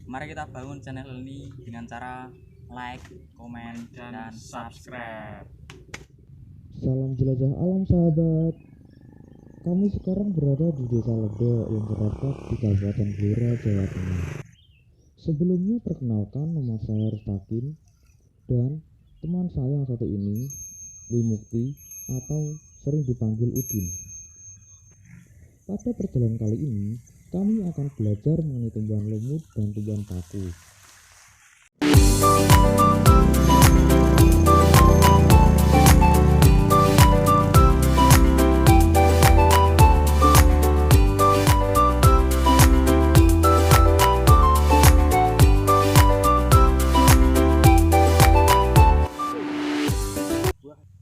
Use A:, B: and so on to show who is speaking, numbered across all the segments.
A: Mari kita bangun channel ini dengan cara like, komen, dan subscribe.
B: Salam jelajah alam sahabat. Kami sekarang berada di Desa Ledok yang terdapat di Kabupaten Blora, Jawa Tengah. Sebelumnya perkenalkan, nama saya Rustakin dan teman saya yang satu ini, Wimukti atau sering dipanggil Udin. Pada perjalanan kali ini, kami akan belajar mengenai tumbuhan lumut dan tumbuhan paku.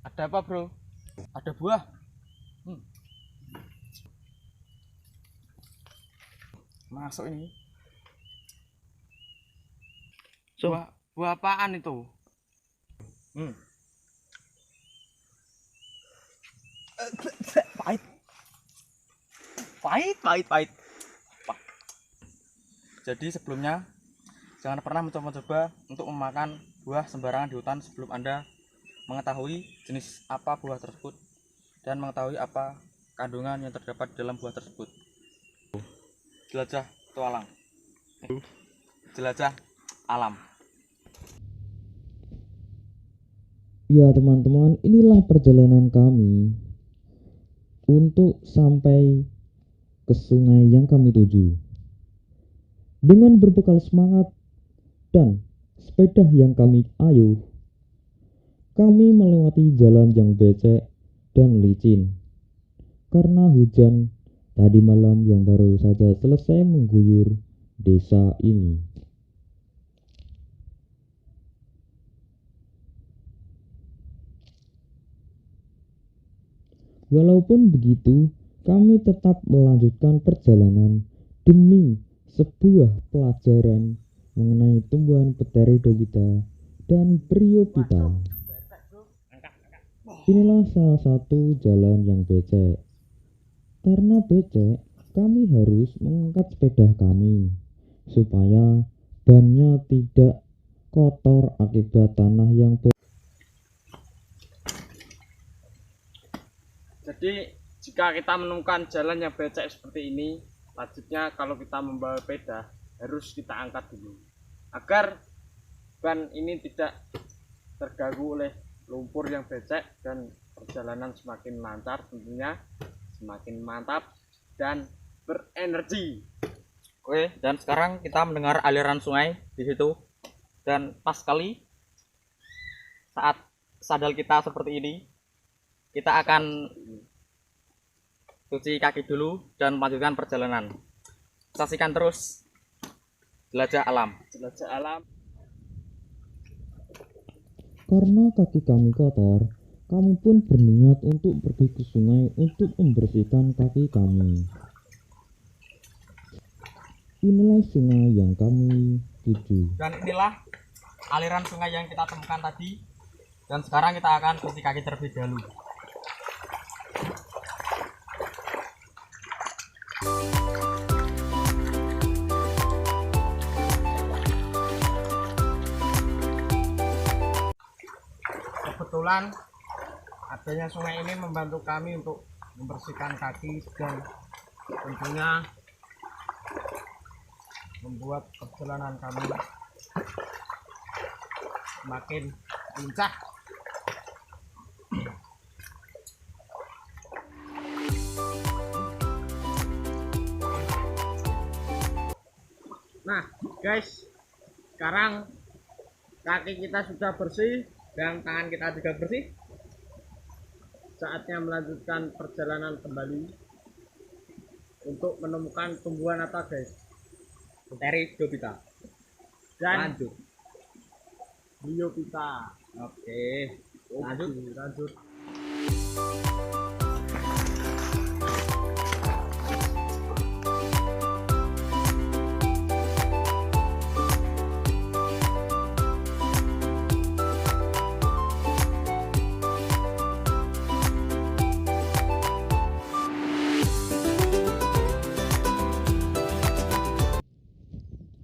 A: Ada apa, bro? Ada buah. Masuk ini. Buah apaan itu? Pahit. Jadi sebelumnya jangan pernah mencoba-coba untuk memakan buah sembarangan di hutan sebelum Anda mengetahui jenis apa buah tersebut dan mengetahui apa kandungan yang terdapat di dalam buah tersebut. Jelajah petualang, jelajah alam.
B: Ya teman-teman, inilah perjalanan kami untuk sampai ke sungai yang kami tuju. Dengan berbekal semangat dan sepeda yang kami ayuh, kami melewati jalan yang becek dan licin karena hujan tadi malam yang baru saja selesai mengguyur desa ini. Walaupun begitu, kami tetap melanjutkan perjalanan demi sebuah pelajaran mengenai tumbuhan Pteridophyta dan Bryophyta. Inilah salah satu jalan yang becek. Karena becek, kami harus mengangkat sepeda kami supaya bannya tidak kotor akibat tanah yang becek.
C: Jadi jika kita menemukan jalan yang becek seperti ini, selanjutnya kalau kita membawa sepeda harus kita angkat dulu agar ban ini tidak terganggu oleh lumpur yang becek dan perjalanan semakin lancar, tentunya semakin mantap dan berenergi.
A: Oke, dan sekarang kita mendengar aliran sungai di situ, dan pas sekali saat sandal kita seperti ini, kita akan cuci kaki dulu dan melanjutkan perjalanan. Saksikan terus jelajah alam.
C: Jelajah alam.
B: Karena kaki kami kotor, kami pun berniat untuk pergi ke sungai untuk membersihkan kaki kami. Inilah sungai yang kami tuju.
A: Dan inilah aliran sungai yang kita temukan tadi. Dan sekarang kita akan cuci kaki terlebih dahulu.
C: Kebetulan adanya sungai ini membantu kami untuk membersihkan kaki dan tentunya membuat perjalanan kami semakin lincah. Nah guys, sekarang kaki kita sudah bersih dan tangan kita juga bersih. Saatnya melanjutkan perjalanan kembali untuk menemukan tumbuhan apa guys?
A: Pteridophyta.
C: Dan
A: Lanjut.
C: Bryophyta.
A: Oke.
C: Lanjut.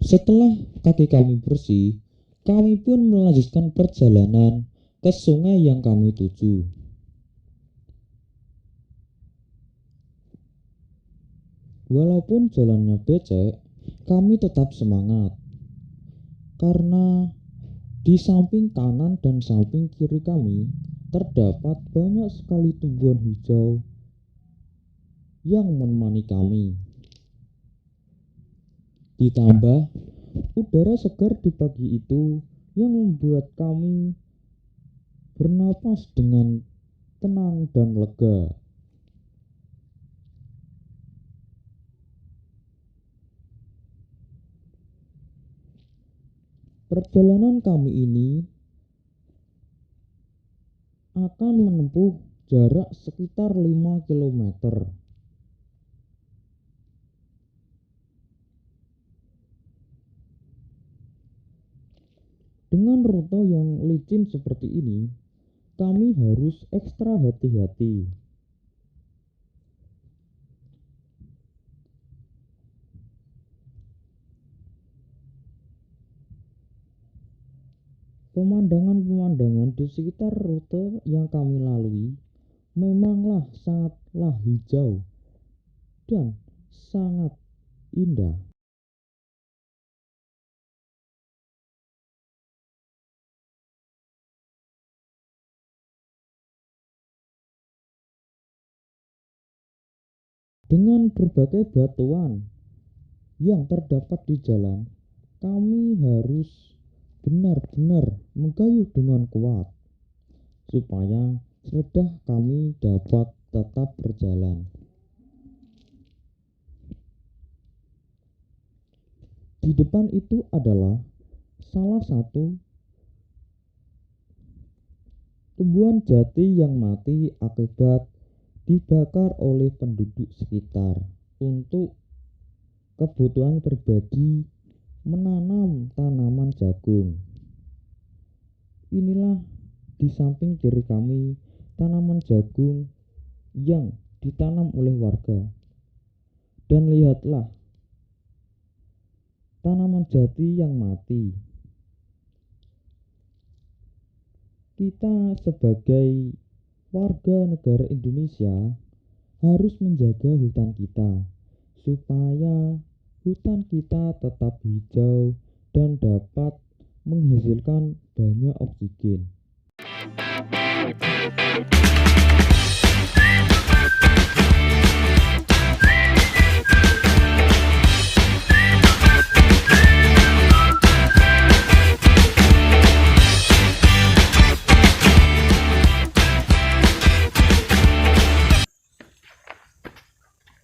B: Setelah kaki kami bersih, kami pun melanjutkan perjalanan ke sungai yang kami tuju. Walaupun jalannya becek, kami tetap semangat karena di samping kanan dan samping kiri kami terdapat banyak sekali tumbuhan hijau yang menemani kami. Ditambah udara segar di pagi itu yang membuat kami bernapas dengan tenang dan lega. Perjalanan kami ini akan menempuh jarak sekitar 5 km. Dengan rute yang licin seperti ini, kami harus ekstra hati-hati. Pemandangan-pemandangan di sekitar rute yang kami lalui memanglah sangatlah hijau dan sangat indah. Dengan berbagai batuan yang terdapat di jalan, kami harus benar-benar menggayuh dengan kuat supaya sepeda kami dapat tetap berjalan. Di depan itu adalah salah satu tumbuhan jati yang mati akibat dibakar oleh penduduk sekitar untuk kebutuhan pribadi menanam tanaman jagung. Inilah di samping kiri kami tanaman jagung yang ditanam oleh warga. Dan lihatlah tanaman jati yang mati. Kita sebagai warga negara Indonesia harus menjaga hutan kita supaya hutan kita tetap hijau dan dapat menghasilkan banyak oksigen.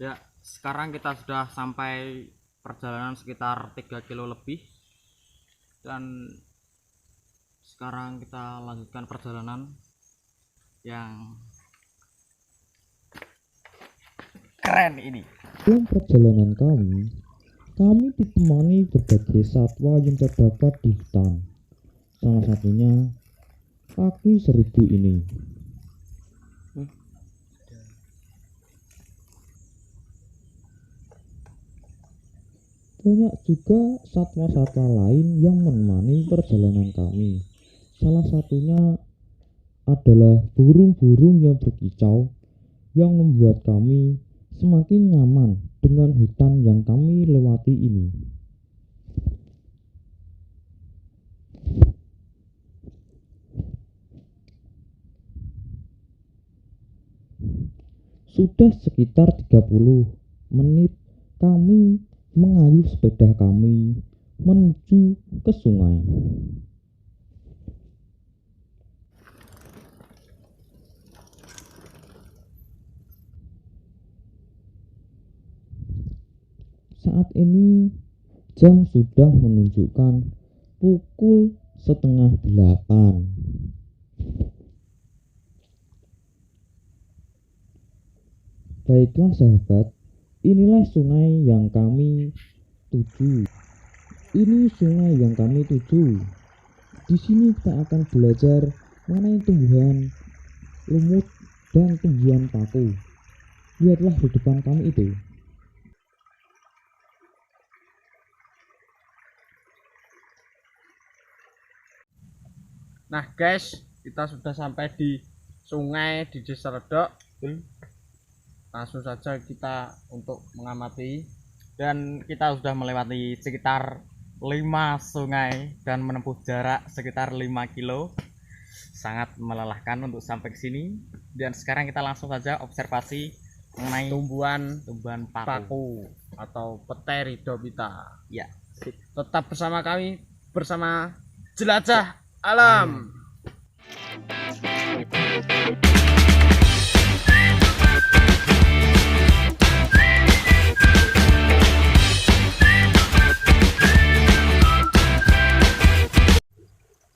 A: Ya, sekarang kita sudah sampai perjalanan sekitar 3 kilo lebih, dan sekarang kita lanjutkan perjalanan yang keren ini.
B: Dalam perjalanan kami ditemani berbagai satwa yang terdapat di hutan. Salah satunya kaki seribu ini. Banyak juga satwa-satwa lain yang menemani perjalanan kami. Salah satunya adalah burung-burung yang berkicau yang membuat kami semakin nyaman dengan hutan yang kami lewati ini. Sudah sekitar 30 menit kami mengayuh sepeda kami menuju ke sungai. Saat ini jam sudah menunjukkan pukul 7:30. Baiklah sahabat, inilah sungai yang kami tuju. Ini sungai yang kami tuju. Di sini kita akan belajar mengenai tumbuhan lumut dan tumbuhan paku. Lihatlah di depan kami itu.
C: Nah guys, kita sudah sampai di sungai di Desa Ledok. Langsung saja kita untuk mengamati.
A: Dan kita sudah melewati sekitar 5 sungai dan menempuh jarak sekitar 5 kilo. Sangat melelahkan untuk sampai ke sini. Dan sekarang kita langsung saja observasi mengenai
C: tumbuhan
A: paku.
C: paku atau Pteridophyta.
A: Ya,
C: Tetap bersama kami, bersama Jelajah Alam.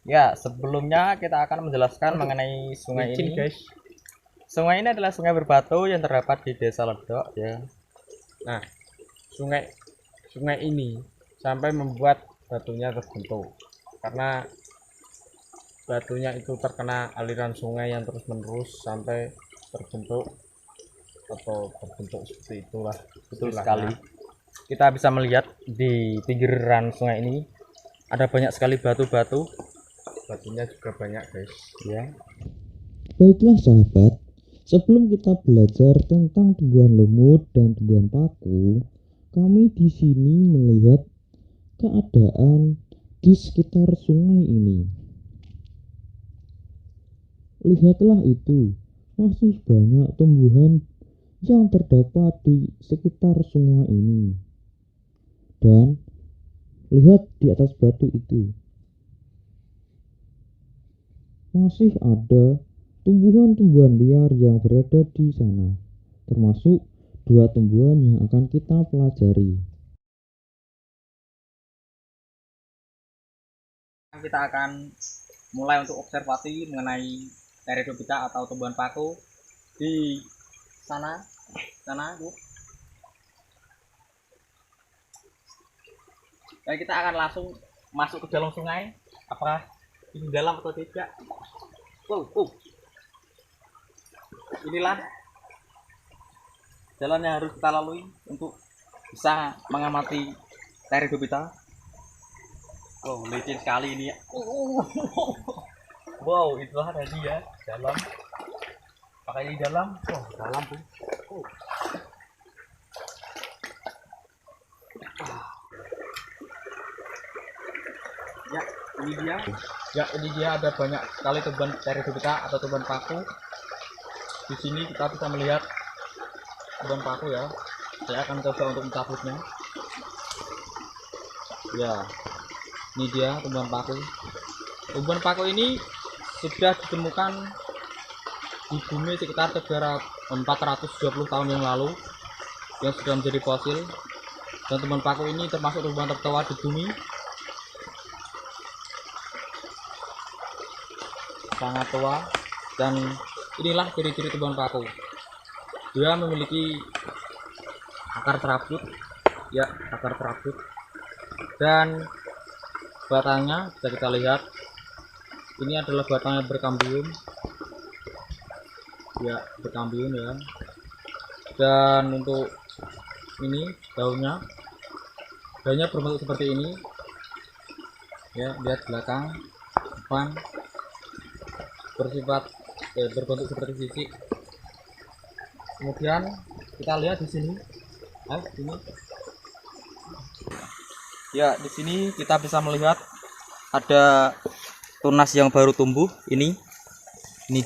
A: ya, sebelumnya kita akan menjelaskan mengenai sungai
C: Licin,
A: ini.
C: guys.
A: Sungai ini adalah sungai berbatu yang terdapat di Desa Ledok ya.
C: Nah, sungai ini sampai membuat batunya terbentuk karena batunya itu terkena aliran sungai yang terus-menerus sampai terbentuk atau terbentuk seperti itulah.
A: Betul
C: istilahnya.
A: sekali. Kita bisa melihat di pinggiran sungai ini ada banyak sekali batu-batu
C: Batunya juga banyak, guys.
A: ya.
B: Baiklah sahabat, sebelum kita belajar tentang tumbuhan lumut dan tumbuhan paku, kami di sini melihat keadaan di sekitar sungai ini. Lihatlah itu, masih banyak tumbuhan yang terdapat di sekitar sungai ini. Dan lihat di atas batu itu. Masih ada tumbuhan-tumbuhan liar yang berada di sana, termasuk 2 tumbuhan yang akan kita pelajari.
A: Kita akan mulai untuk observasi mengenai Pteridophyta atau tumbuhan paku di sana Bu. Dan kita akan langsung masuk ke dalam sungai. Apakah ini dalam atau tidak? Inilah jalan yang harus kita lalui untuk bisa mengamati Pteridophyta. Wow, licin sekali ini ya. Wow, itulah ada dia dalam. Pakai di dalam. Oh, dalam tuh. Ya, ini dia. Ya, ini dia ada banyak sekali tumbuhan Pteridophyta atau tumbuhan paku. Di sini kita bisa melihat tumbuhan paku ya. Saya akan coba untuk mencabutnya. Ya, ini dia tumbuhan paku. Tumbuhan paku ini sudah ditemukan di bumi sekitar 420 tahun yang lalu, yang sudah menjadi fosil. Dan tumbuhan paku ini termasuk tumbuhan tertua di bumi. Sangat tua, dan inilah ciri-ciri tumbuhan paku. Dia memiliki akar terabut, ya, akar terabut, dan batangnya bisa kita lihat. Ini adalah batang yang berkambium, ya, berkambium ya. Dan untuk ini daunnya berbentuk seperti ini, ya. Lihat belakang, depan, bersifat berbentuk seperti sisik. Kemudian kita lihat di sini, ini. Ya, di sini kita bisa melihat ada tunas yang baru tumbuh. Ini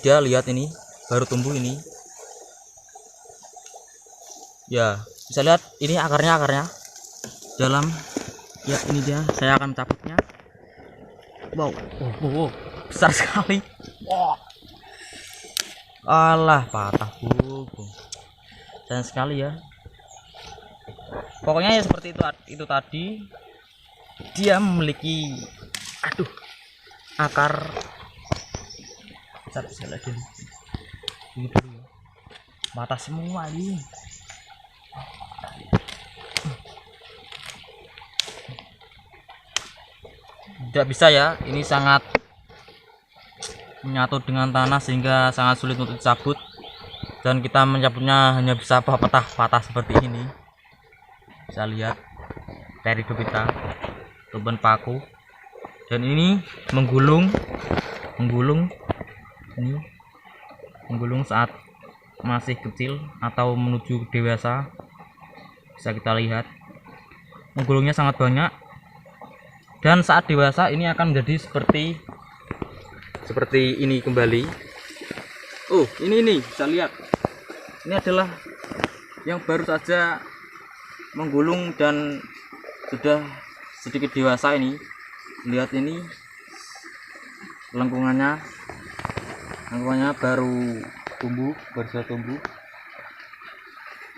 A: dia, lihat ini baru tumbuh ini. Ya, bisa lihat ini akarnya dalam. Ya, ini dia. Saya akan mencabutnya. Wow, besar sekali. Wow. Alah, patah Bu. Sayang sekali ya. Pokoknya ya seperti itu tadi. Dia memiliki akar besar lagi. Ini dulu ya. Mata semua ini. Tidak bisa ya, ini sangat menyatu dengan tanah sehingga sangat sulit untuk dicabut, dan kita mencabutnya hanya bisa patah seperti ini. Bisa lihat Pteridophyta, tumbuhan paku, dan ini menggulung menggulung. Ini menggulung saat masih kecil atau menuju dewasa. Bisa kita lihat menggulungnya sangat banyak, dan saat dewasa ini akan menjadi seperti ini kembali. Oh, ini bisa lihat. Ini adalah yang baru saja menggulung dan sudah sedikit dewasa ini. Lihat ini lengkungannya baru saja tumbuh.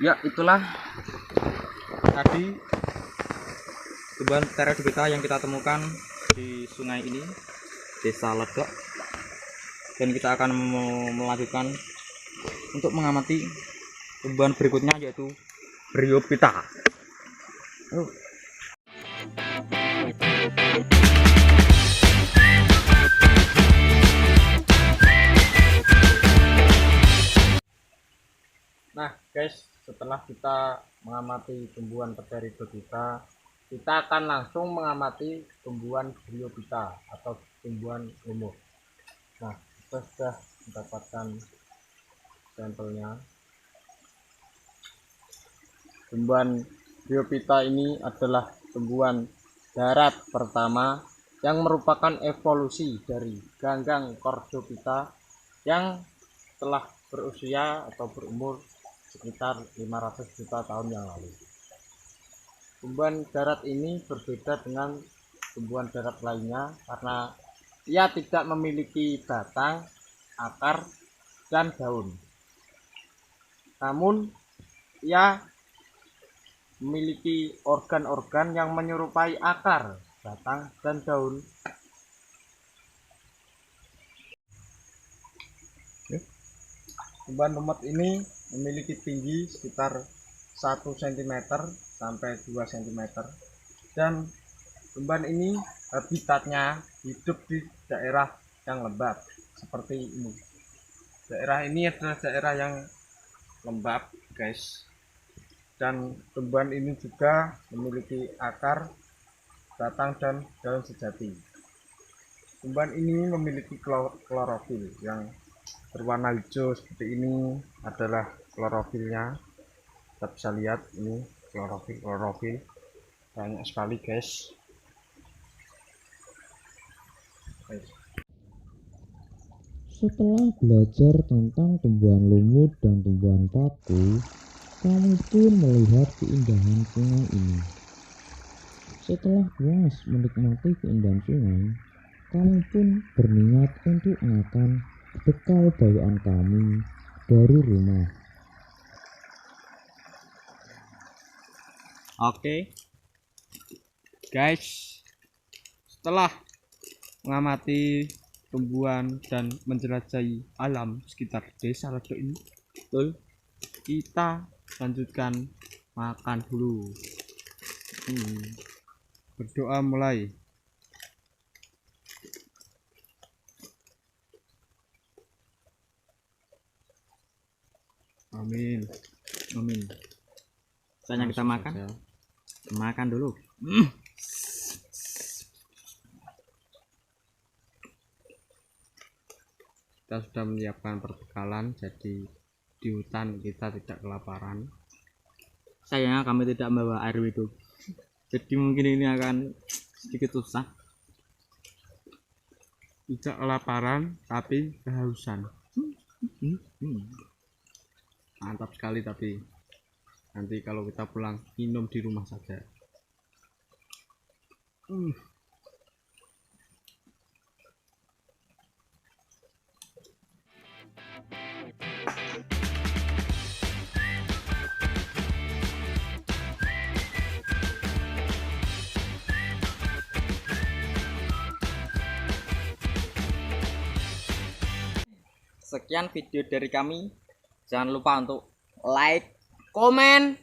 A: Ya, itulah tadi tumbuhan Teredubita yang kita temukan di sungai ini, Desa Ledok. Dan kita akan melanjutkan untuk mengamati tumbuhan berikutnya, yaitu Bryophyta.
C: Nah guys, setelah kita mengamati tumbuhan Pteridophyta, kita akan langsung mengamati tumbuhan Bryophyta atau tumbuhan lumut. Nah, kita sudah mendapatkan sampelnya. Tumbuhan Bryophyta ini adalah tumbuhan darat pertama yang merupakan evolusi dari ganggang Chordophyta yang telah berusia atau berumur sekitar 500 juta tahun yang lalu. Tumbuhan darat ini berbeda dengan tumbuhan darat lainnya karena ia tidak memiliki batang, akar, dan daun. Namun ia memiliki organ-organ yang menyerupai akar, batang, dan daun. Tumbuhan lumut ini memiliki tinggi sekitar 1 cm sampai 2 cm, dan tumbuhan ini habitatnya hidup di daerah yang lembab seperti ini. Daerah ini adalah daerah yang lembab guys, dan tumbuhan ini juga memiliki akar, batang, dan daun sejati. Tumbuhan ini memiliki klorofil yang berwarna hijau seperti ini, adalah klorofilnya. Kita bisa lihat ini klorofil banyak sekali guys.
B: Setelah belajar tentang tumbuhan lumut dan tumbuhan paku, kami pun melihat keindahan sungai ini. Setelah puas menikmati keindahan sungai, kami pun berniat untuk makan bekal bawaan kami dari rumah.
C: Oke guys, setelah mengamati tumbuhan dan menjelajahi alam sekitar Desa Ledok ini, kita lanjutkan makan dulu. Berdoa mulai. Amin.
A: Saatnya kita makan dulu.
C: Kita sudah menyiapkan perbekalan, jadi di hutan kita tidak kelaparan.
A: Sayangnya kami tidak membawa air minum, jadi mungkin ini akan sedikit susah.
C: Tidak kelaparan tapi kehausan. Mantap sekali, tapi nanti kalau kita pulang minum di rumah saja.
A: Sekian video dari kami. Jangan lupa untuk like, comment,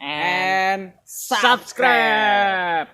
A: and subscribe.